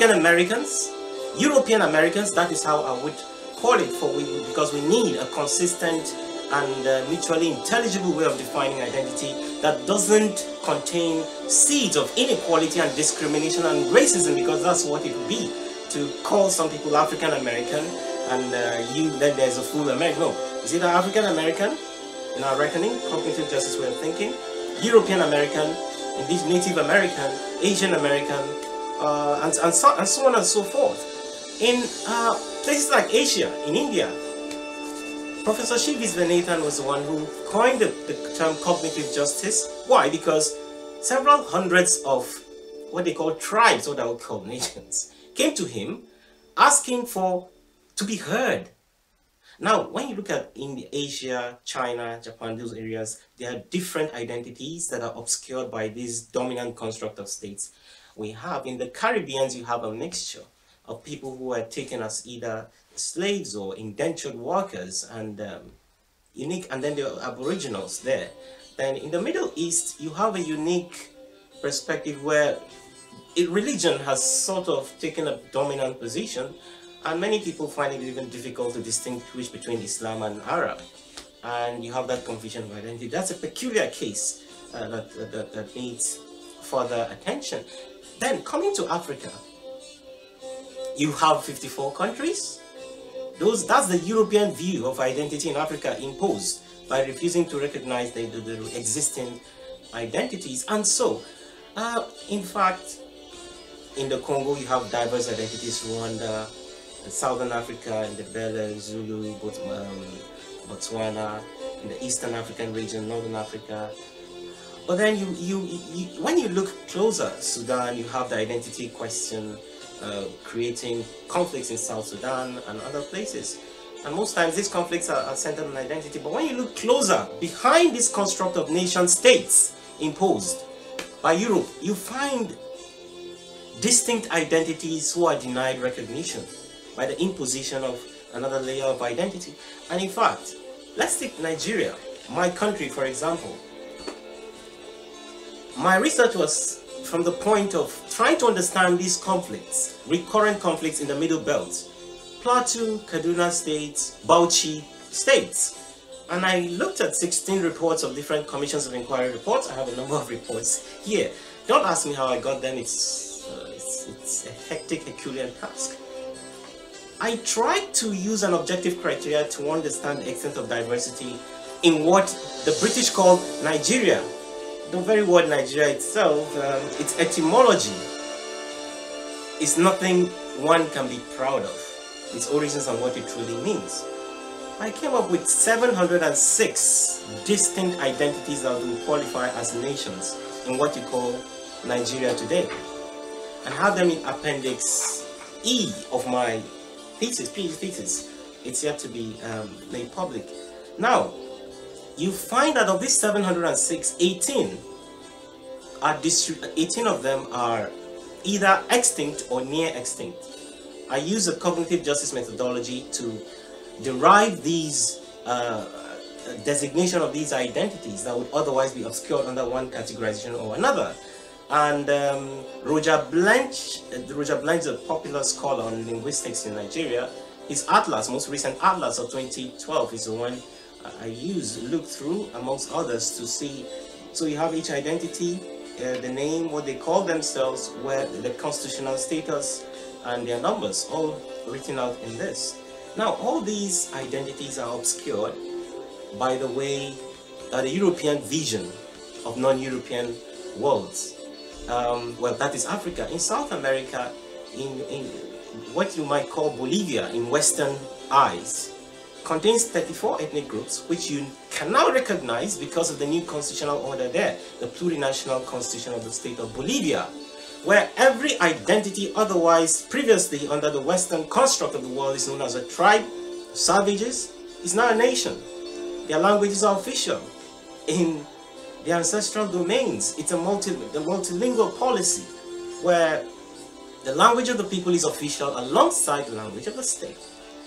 African Americans, European Americans, that is how I would call it, because we need a consistent and mutually intelligible way of defining identity that doesn't contain seeds of inequality and discrimination and racism, because that's what it would be to call some people African American and then there's a full American. No, is it African American in our reckoning, cognitive justice way of thinking, European American, indeed Native American, Asian American, and so on and so forth. In places like Asia, in India, Professor Shiv Viswanathan was the one who coined the term cognitive justice. Why? Because several hundreds of what they call tribes, or that we call nations, came to him asking to be heard. Now, when you look at in Asia, China, Japan, those areas, there are different identities that are obscured by this dominant construct of states. We have in the Caribbeans, you have a mixture of people who are taken as either slaves or indentured workers and unique, and then there are aboriginals there. Then in the Middle East, you have a unique perspective where religion has sort of taken a dominant position, and many people find it even difficult to distinguish between Islam and Arab, and you have that confusion of identity. That's a peculiar case that needs further attention. Then coming to Africa, you have 54 countries. That's the European view of identity in Africa, imposed by refusing to recognize the existing identities. And so, in fact, in the Congo, you have diverse identities: Rwanda, Southern Africa, in the Bele, Zulu, Botswana, in the Eastern African region, Northern Africa. But then when you look closer, Sudan, you have the identity question, creating conflicts in South Sudan and other places. And most times these conflicts are centered on identity. But when you look closer, behind this construct of nation states imposed by Europe, you find distinct identities who are denied recognition by the imposition of another layer of identity. And in fact, let's take Nigeria, my country, for example. My research was from the point of trying to understand these conflicts, recurrent conflicts in the Middle Belt, Plateau, Kaduna states, Bauchi states. And I looked at 16 reports of different commissions of inquiry reports. I have a number of reports here. Don't ask me how I got them. It's a hectic, Herculean task. I tried to use an objective criteria to understand the extent of diversity in what the British called Nigeria. The very word Nigeria itself, its etymology is nothing one can be proud of. Its origins and what it truly means. I came up with 706 distinct identities that will qualify as nations in what you call Nigeria today, and have them in Appendix E of my thesis, PhD thesis. It's yet to be made public. Now, you find that of these 706, 18 of them are either extinct or near extinct. I use a cognitive justice methodology to derive these designation of these identities that would otherwise be obscured under one categorization or another. And Roger Blanche, a popular scholar on linguistics in Nigeria, his atlas, most recent atlas of 2012, is the one I look through amongst others to see. So you have each identity, the name, what they call themselves, where the constitutional status, and their numbers, all written out in this. Now, all these identities are obscured by the way the European vision of non-European worlds. Well, that is Africa. In South America, in what you might call Bolivia, in Western eyes, contains 34 ethnic groups, which you can now recognize because of the new constitutional order there, the plurinational constitution of the state of Bolivia, where every identity otherwise previously under the Western construct of the world is known as a tribe, savages, is now a nation. Their languages are official in the ancestral domains. It's a multilingual policy where the language of the people is official alongside the language of the state.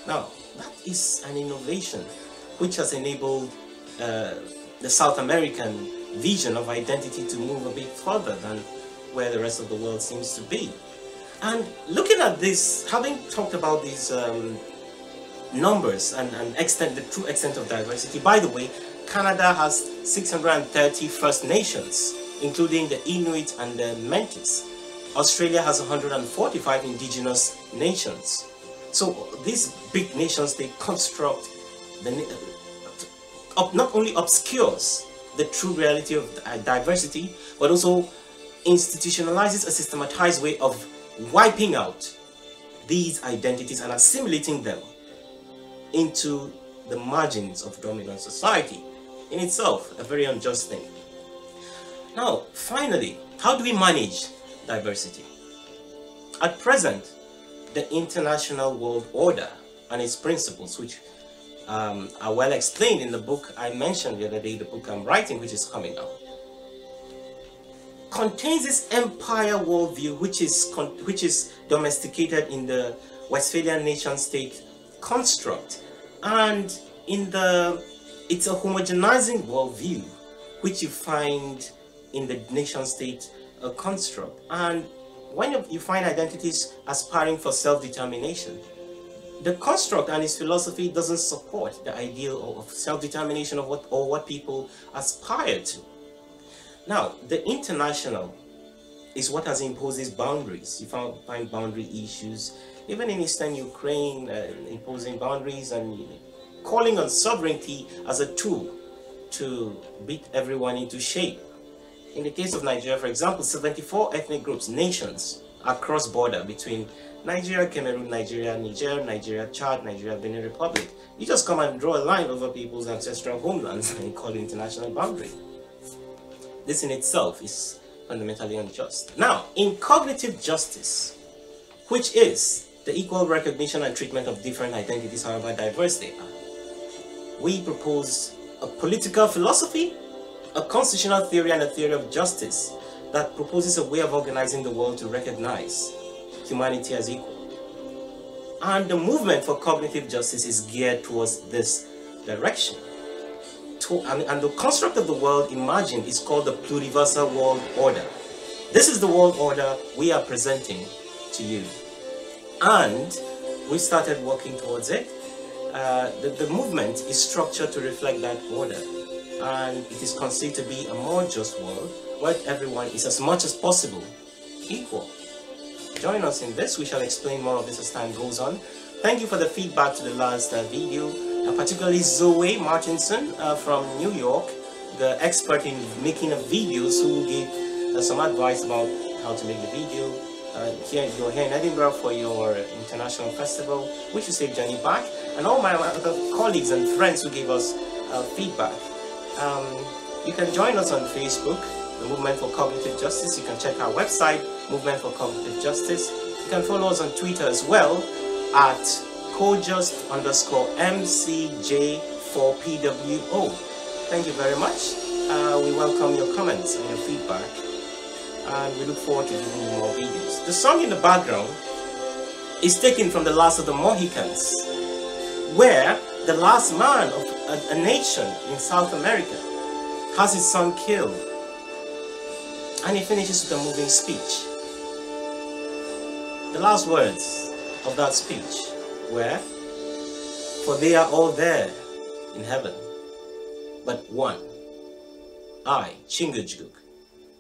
Now, that is an innovation which has enabled the South American vision of identity to move a bit further than where the rest of the world seems to be. And looking at this, having talked about these numbers and extent, the true extent of diversity, by the way, Canada has 630 First Nations, including the Inuit and the Métis. Australia has 145 indigenous nations. So these big nations, they construct, not only obscures the true reality of diversity, but also institutionalizes a systematized way of wiping out these identities and assimilating them into the margins of dominant society. In itself, a very unjust thing. Now, finally, how do we manage diversity? At present, the international world order and its principles, which are well explained in the book I mentioned the other day, the book I'm writing, which is coming out, contains this empire worldview, which is domesticated in the Westphalian nation-state construct, and it's a homogenizing worldview, which you find in the nation-state construct. And when you find identities aspiring for self-determination, the construct and its philosophy doesn't support the ideal of self-determination of what people aspire to. Now, the international is what has imposed these boundaries. You find boundary issues, even in Eastern Ukraine, imposing boundaries and calling on sovereignty as a tool to beat everyone into shape. In the case of Nigeria, for example, 74 ethnic groups, nations, are cross-border between Nigeria, Cameroon, Nigeria, Niger, Nigeria, Chad, Nigeria, Benin Republic. You just come and draw a line over people's ancestral homelands and call it international boundary. This in itself is fundamentally unjust. Now, in cognitive justice, which is the equal recognition and treatment of different identities, however diverse they are, we propose a political philosophy, a constitutional theory, and a theory of justice that proposes a way of organizing the world to recognize humanity as equal. And the movement for cognitive justice is geared towards this direction. And the construct of the world imagined is called the pluriversal world order. This is the world order we are presenting to you. And we started working towards it. The movement is structured to reflect that order. And it is conceived to be a more just world where everyone is as much as possible equal. Join us in this. We shall explain more of this as time goes on. Thank you for the feedback to the last video, particularly Zoe Martinson from New York, the expert in making of videos, who gave some advice about how to make the video. You're here in Edinburgh for your international festival. We should say journey back, and all my other colleagues and friends who gave us feedback. You can join us on Facebook, the Movement for Cognitive Justice. You can check our website, Movement for Cognitive Justice. You can follow us on Twitter as well at Kojust_MCJ4PWO. Thank you very much. We welcome your comments and your feedback, and we look forward to giving you more videos. The song in the background is taken from The Last of the Mohicans, where the last man of a nation in South America has his son killed, and he finishes with a moving speech. The last words of that speech were, "For they are all there in heaven, but one, I, Chingachgook,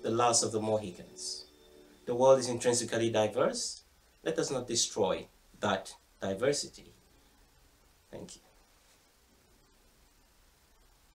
the last of the Mohicans." The world is intrinsically diverse. Let us not destroy that diversity. Thank you.